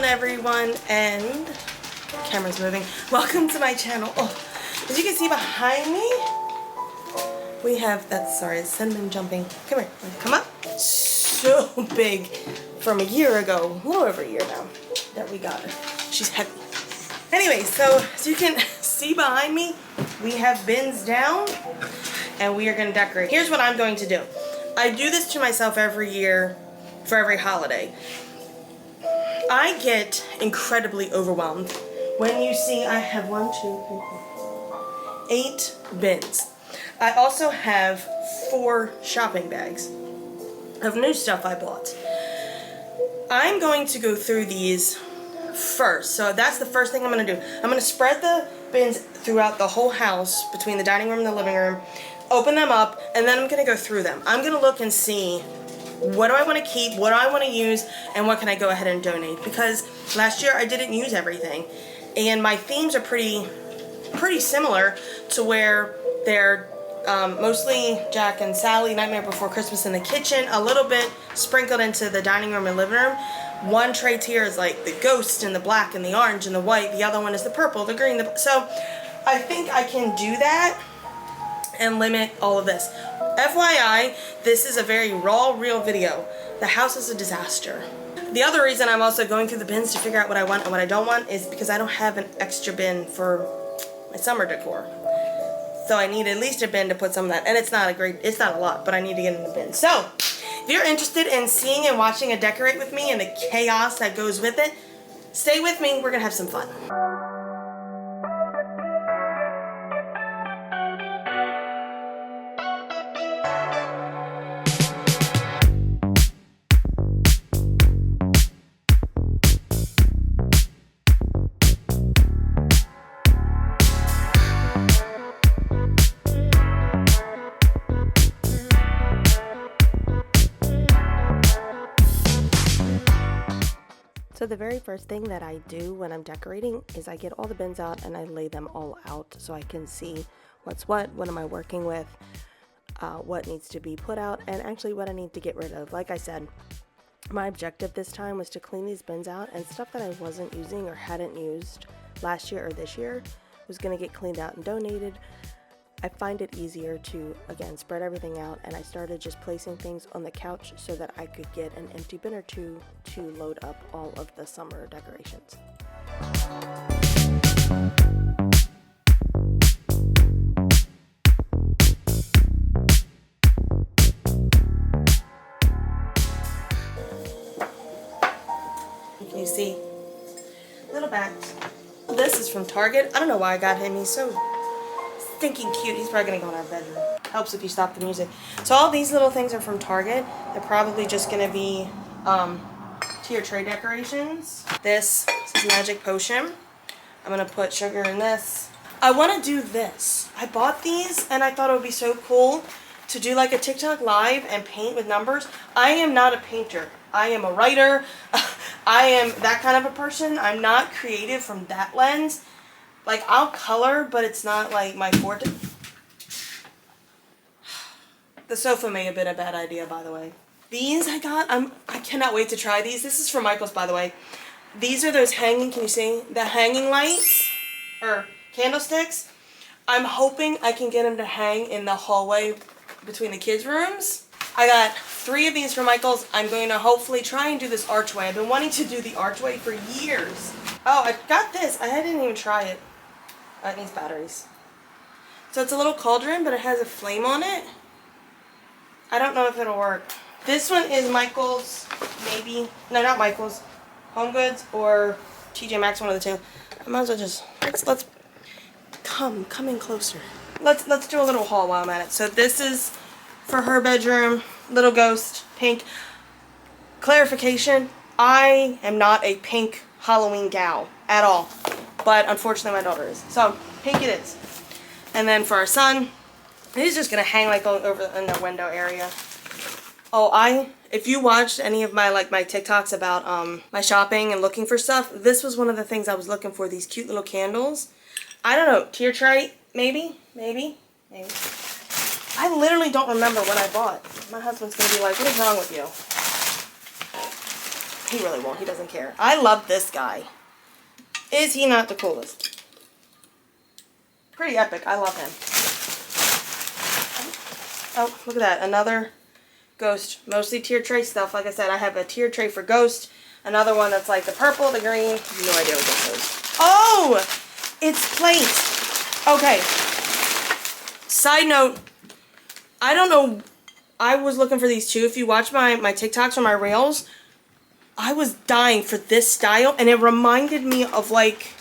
everyone, and camera's moving. Welcome to my channel. Oh, as you can see behind me, we have, sorry, cinnamon jumping. Come here, come up. So big from a year ago, a little over a year now that we got her. She's heavy. Anyway, so as you can see behind me, we have bins down and we are going to decorate. Here's what I'm going to do. I do this to myself every year for every holiday. I get incredibly overwhelmed when you see I have 8 bins. I also have 4 shopping bags of new stuff I bought. I'm going to go through these first. So that's the first thing I'm going to do. I'm going to spread the bins throughout the whole house between the dining room and the living room, open them up, and then I'm going to go through them. I'm going to look and see what do I want to keep, what do I want to use, and what can I go ahead and donate, because last year I didn't use everything and my themes are pretty similar to where they're mostly Jack and Sally, Nightmare Before Christmas in the kitchen, a little bit sprinkled into the dining room and living room. One tray tier is like the ghost and the black and the orange and the white, the other one is the purple, the green, so I think I can do that and limit all of this. FYI, this is a very raw, real video. The house is a disaster. The other reason I'm also going through the bins to figure out what I want and what I don't want is because I don't have an extra bin for my summer decor. So I need at least a bin to put some of that. And it's not a lot, but I need to get in the bin. So, if you're interested in seeing and watching a decorate with me and the chaos that goes with it, stay with me. We're gonna have some fun. So the very first thing that I do when I'm decorating is I get all the bins out and I lay them all out so I can see what's what am I working with, what needs to be put out, and actually what I need to get rid of. Like I said, my objective this time was to clean these bins out, and stuff that I wasn't using or hadn't used last year or this year was going to get cleaned out and donated. I find it easier to, again, spread everything out, and I started just placing things on the couch so that I could get an empty bin or two to load up all of the summer decorations. Can you see? Little bags. This is from Target. I don't know why I got him. He's so stinking cute. He's probably gonna go in our bedroom. Helps if you stop the music. So all these little things are from Target. They're probably just gonna be tier tray decorations. This is Magic Potion. I'm gonna put sugar in this. I want to do this. I bought these and I thought it would be so cool to do like a TikTok live and paint with numbers. I am not a painter. I am a writer. I am that kind of a person. I'm not creative from that lens. Like, I'll color, but it's not like my forte. The sofa may have been a bad idea, by the way. These I got, I cannot wait to try these. This is from Michael's, by the way. These are those hanging, can you see? The hanging lights, or candlesticks. I'm hoping I can get them to hang in the hallway between the kids' rooms. I got 3 of these from Michael's. I'm going to hopefully try and do this archway. I've been wanting to do the archway for years. Oh, I got this. I didn't even try it. It needs batteries. So it's a little cauldron, but it has a flame on it. I don't know if it'll work. This one is Michael's, maybe. No, not Michael's. Home Goods or TJ Maxx, one of the two. I might as well just, let's come in closer. Let's do a little haul while I'm at it. So this is for her bedroom, little ghost, pink. Clarification, I am not a pink Halloween gal at all. But unfortunately my daughter is. So, pink it is. And then for our son, he's just going to hang like over in the window area. Oh, if you watched any of my my TikToks about my shopping and looking for stuff, this was one of the things I was looking for, these cute little candles. I don't know, tier tray, maybe. I literally don't remember what I bought. My husband's going to be like, what is wrong with you? He really won't. He doesn't care. I love this guy. Is he not the coolest? Pretty epic. I love him. Oh, look at that. Another ghost. Mostly tier tray stuff. Like I said, I have a tier tray for ghost. Another one that's like the purple, the green. No idea what this is. Oh! It's plate. Okay. Side note. I don't know. I was looking for these too. If you watch my TikToks or my Reels, I was dying for this style. And it reminded me of like,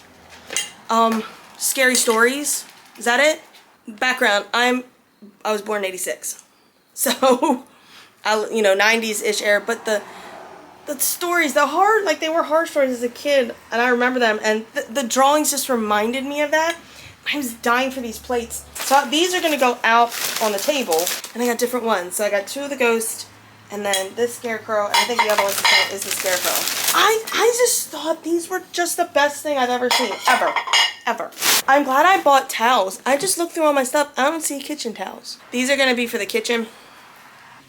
Scary Stories. Is that it? Background. I was born in 86. So, 90s-ish era. But the stories, they were horror stories as a kid. And I remember them. And the drawings just reminded me of that. I was dying for these plates. So these are going to go out on the table. And I got different ones. So I got two of the ghost. And then this scarecrow. And I think the other one is the scarecrow. I just thought these were just the best thing I've ever seen. Ever. I'm glad I bought towels. I just looked through all my stuff. I don't see kitchen towels. These are going to be for the kitchen.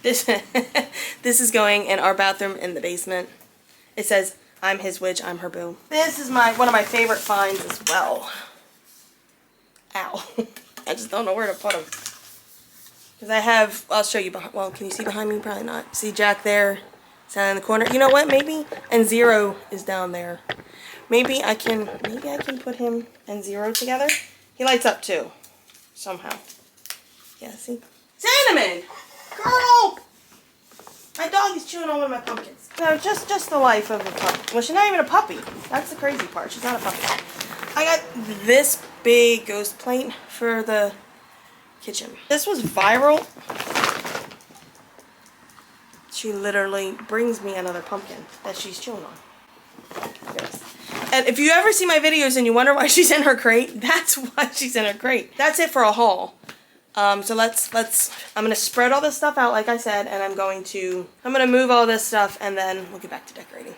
This is going in our bathroom in the basement. It says, I'm his witch, I'm her boo. This is one of my favorite finds as well. Ow. I just don't know where to put them. Because I have, I'll show you behind, well, can you see behind me? Probably not. See Jack there, down in the corner. You know what, maybe? And Zero is down there. Maybe I can put him and Zero together. He lights up too, somehow. Yeah, see? Cinnamon! Girl! My dog is chewing on one of my pumpkins. No, just the life of a puppy. Well, she's not even a puppy. That's the crazy part. She's not a puppy. I got this big ghost plate for the kitchen. This was viral. She literally brings me another pumpkin that she's chewing on. Yes. And if you ever see my videos and you wonder why she's in her crate, that's why she's in her crate. That's it for a haul. So I'm going to spread all this stuff out like I said, and I'm going to move all this stuff and then we'll get back to decorating.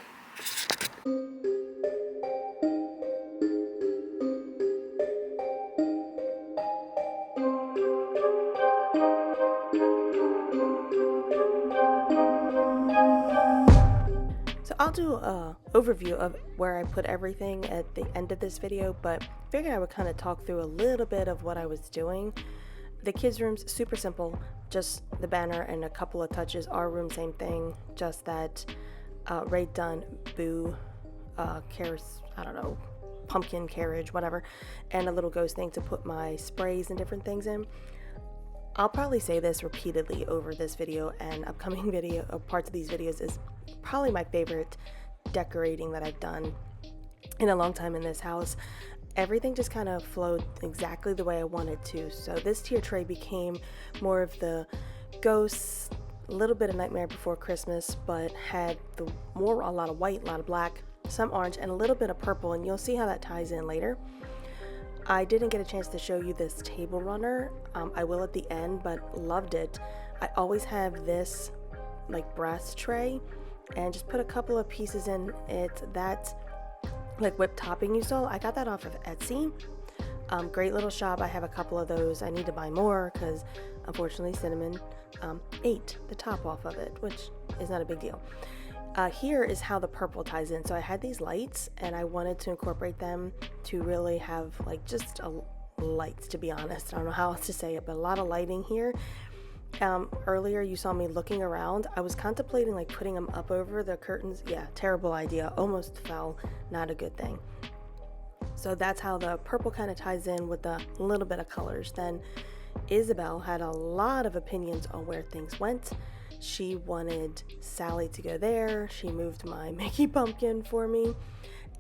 So I'll do a overview of where I put everything at the end of this video, but I figured I would kind of talk through a little bit of what I was doing. The kids' room's super simple, just the banner and a couple of touches. Our room, same thing, just that Raid Dunn, Boo, I don't know, pumpkin carriage, whatever, and a little ghost thing to put my sprays and different things in. I'll probably say this repeatedly over this video and upcoming video, parts of these videos is probably my favorite decorating that I've done in a long time in this house. Everything just kind of flowed exactly the way I wanted to. So this tier tray became more of the ghosts, a little bit of Nightmare Before Christmas, but had a lot of white, a lot of black, some orange, and a little bit of purple, and you'll see how that ties in later. I didn't get a chance to show you this table runner. I will at the end, but loved it. I always have this like brass tray and just put a couple of pieces in it. That like whipped topping you saw, I got that off of Etsy. Great little shop. I have a couple of those. I need to buy more because unfortunately Cinnamon ate the top off of it, which is not a big deal. Here is how the purple ties in. So I had these lights and I wanted to incorporate them to really have like just lights, to be honest. I don't know how else to say it, but a lot of lighting here. Earlier you saw me looking around. I was contemplating like putting them up over the curtains. Yeah, terrible idea. Almost fell. Not a good thing. So that's how the purple kind of ties in with a little bit of colors. Then Isabel had a lot of opinions on where things went. She wanted Sally to go there. She moved my Mickey pumpkin for me.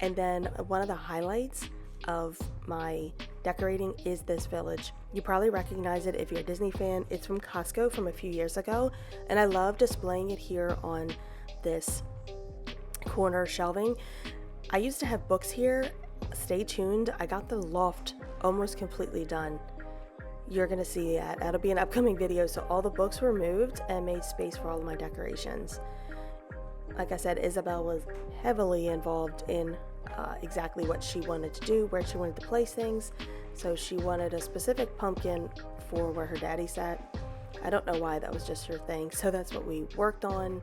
And then one of the highlights of my decorating is this village. You probably recognize it if you're a Disney fan. It's from Costco from a few years ago, and I love displaying it here on this corner shelving. I used to have books here. Stay tuned. I got the loft almost completely done. You're gonna see that. That'll be an upcoming video. So all the books were moved and made space for all of my decorations. Like I said, Isabel was heavily involved in exactly what she wanted to do, where she wanted to place things. So she wanted a specific pumpkin for where her daddy sat. I don't know why, that was just her thing. So that's what we worked on.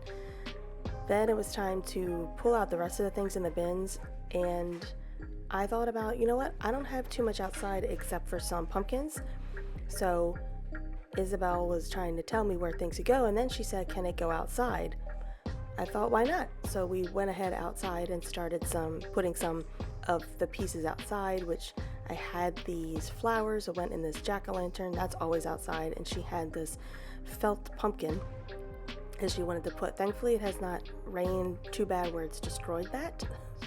Then it was time to pull out the rest of the things in the bins, and I thought about, you know what, I don't have too much outside except for some pumpkins. So Isabel was trying to tell me where things could go, and then she said, can it go outside? I thought, why not? So we went ahead outside and started putting some of the pieces outside, which I had these flowers that went in this jack-o'-lantern, that's always outside, and she had this felt pumpkin that she wanted to put. Thankfully, it has not rained too bad where it's destroyed that,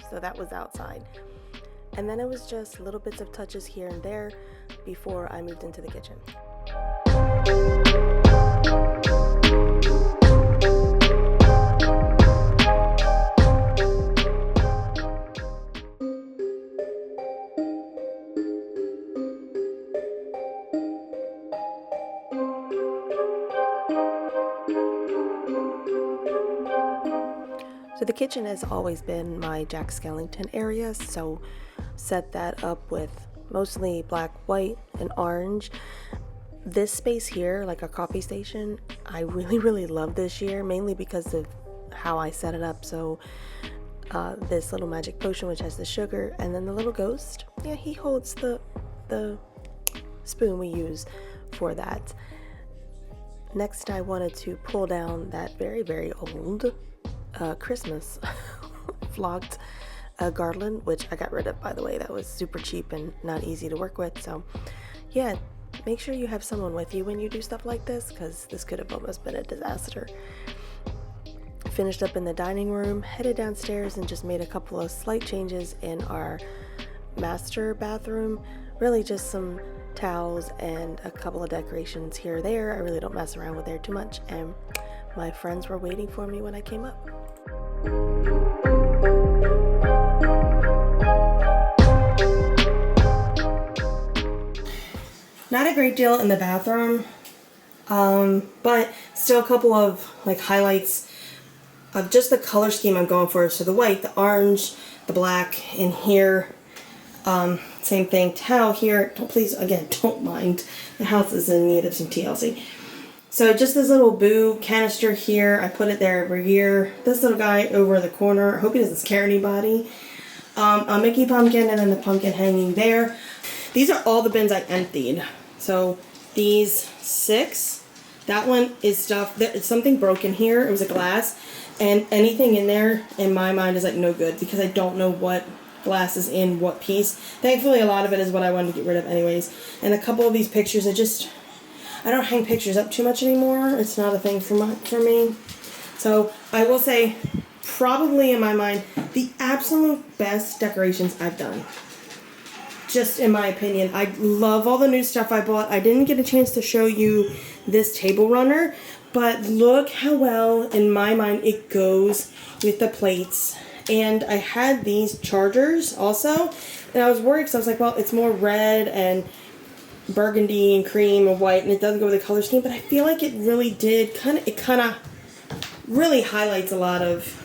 so that was outside. And then it was just little bits of touches here and there before I moved into the kitchen. So the kitchen has always been my Jack Skellington area, so set that up with mostly black, white, and orange. This space here, like our coffee station, I really love this year, mainly because of how I set it up. So this little magic potion, which has the sugar, and then the little ghost, yeah, he holds the spoon we use for that. Next, I wanted to pull down that very old Christmas flocked garland, which I got rid of, by the way. That was super cheap and not easy to work with. So yeah, make sure you have someone with you when you do stuff like this, because this could have almost been a disaster. Finished up in the dining room, headed downstairs, and just made a couple of slight changes in our master bathroom. Really just some towels and a couple of decorations here or there. I really don't mess around with there too much, and my friends were waiting for me when I came up. Not a great deal in the bathroom, but still a couple of like highlights of just the color scheme I'm going for. So the white, the orange, the black in here. Same thing, towel here. Please, again, don't mind. The house is in need of some TLC. So just this little boo canister here. I put it there over here. This little guy over in the corner. I hope he doesn't scare anybody. A Mickey pumpkin, and then the pumpkin hanging there. These are all the bins I emptied. So these 6. That one is stuff. There's something broken here. It was a glass. And anything in there, in my mind, is like no good, because I don't know what glass is in what piece. Thankfully, a lot of it is what I wanted to get rid of anyways. And a couple of these pictures, I don't hang pictures up too much anymore. It's not a thing for me. So I will say, probably in my mind, the absolute best decorations I've done. Just in my opinion. I love all the new stuff I bought. I didn't get a chance to show you this table runner, but look how well, in my mind, it goes with the plates. And I had these chargers also, and I was worried because I was like, well, it's more red and burgundy and cream and white, and it doesn't go with the color scheme, but I feel like it really did it kind of really highlights a lot of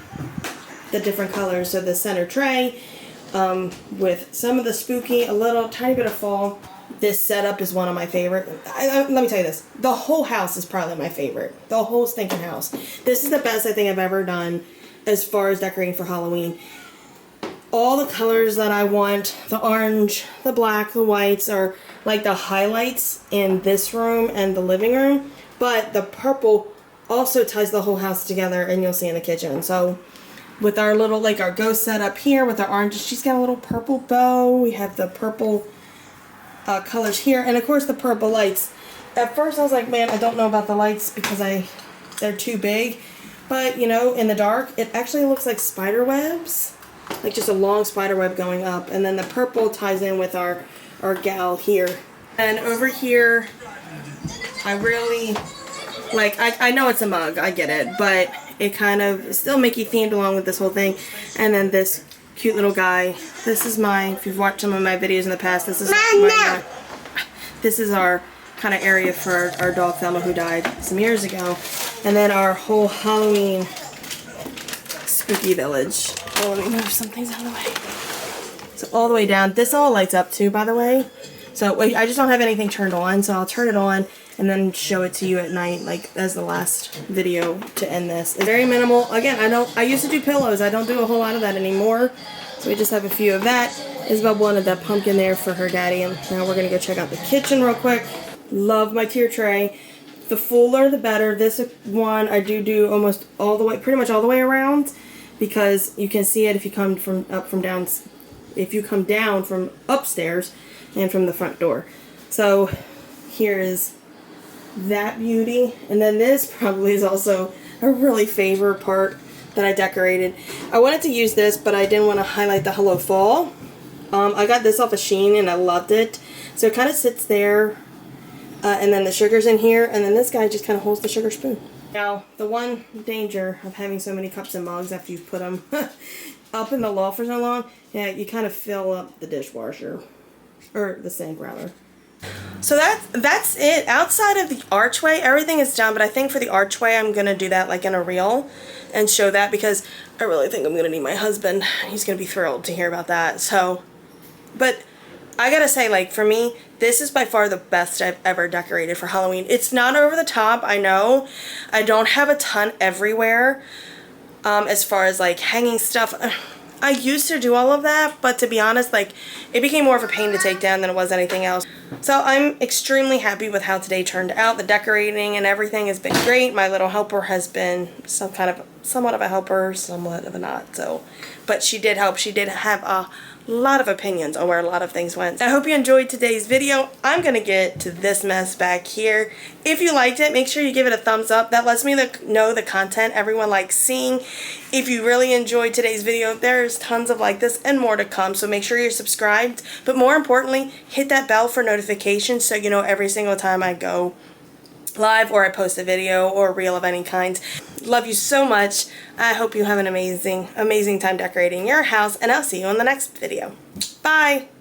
the different colors. So the center tray with some of the spooky, a little tiny bit of fall. This setup is one of my favorite. Let me tell you this, the whole house is probably my favorite. The whole stinking house. This is the best I think I've ever done as far as decorating for Halloween. All the colors that I want, the orange, the black, the whites, are like the highlights in this room and the living room, but the purple also ties the whole house together, and you'll see in the kitchen. So with our little, like our ghost set up here with our oranges, she's got a little purple bow. We have the purple colors here, and of course the purple lights. At first I was like, man, I don't know about the lights because they're too big, but you know, in the dark it actually looks like spider webs, like just a long spider web going up. And then the purple ties in with our gal here. And over here, I really like, I know it's a mug, I get it, but it kind of is still Mickey themed along with this whole thing. And then this cute little guy. This is if you've watched some of my videos in the past, this is our kind of area for our dog Thelma, who died some years ago. And then our whole Halloween spooky village. Oh, let me move some things out of the way. So all the way down. This all lights up too, by the way. So I just don't have anything turned on, so I'll turn it on and then show it to you at night, like as the last video to end this. It's very minimal. Again, I used to do pillows. I don't do a whole lot of that anymore. So we just have a few of that. Isabel wanted that pumpkin there for her daddy, and now we're gonna go check out the kitchen real quick. Love my tier tray. The fuller the better. This one I do almost all the way, pretty much all the way around, because you can see it if you come down from upstairs and from the front door. So here is that beauty, and then this probably is also a really favorite part that I decorated. I wanted to use this, but I didn't want to highlight the Hello Fall. I got this off of Shein and I loved it. So it kind of sits there, and then the sugar's in here, and then this guy just kind of holds the sugar spoon. Now, the one danger of having so many cups and mugs after you've put them up in the loft for so long, yeah, you kind of fill up the dishwasher, or the sink rather. So that's it. Outside of the archway, everything is done, but I think for the archway I'm going to do that like in a reel and show that, because I really think I'm going to need my husband. He's going to be thrilled to hear about that. So, but I gotta say, like, for me, this is by far the best I've ever decorated for Halloween. It's not over the top, I know. I don't have a ton everywhere as far as like hanging stuff. I used to do all of that, but to be honest, like, it became more of a pain to take down than it was anything else. So I'm extremely happy with how today turned out. The decorating and everything has been great. My little helper has been somewhat of a helper, somewhat of a not. So, but she did help. She did have a lot of opinions on where a lot of things went. I hope you enjoyed today's video. I'm gonna get to this mess back here. If you liked it, make sure you give it a thumbs up. That lets me know the content everyone likes seeing. If you really enjoyed today's video, there's tons of like this and more to come, so make sure you're subscribed. But more importantly, hit that bell for notifications so you know every single time I go live or I post a video or a reel of any kind. Love you so much. I hope you have an amazing time decorating your house, and I'll see you in the next video. Bye!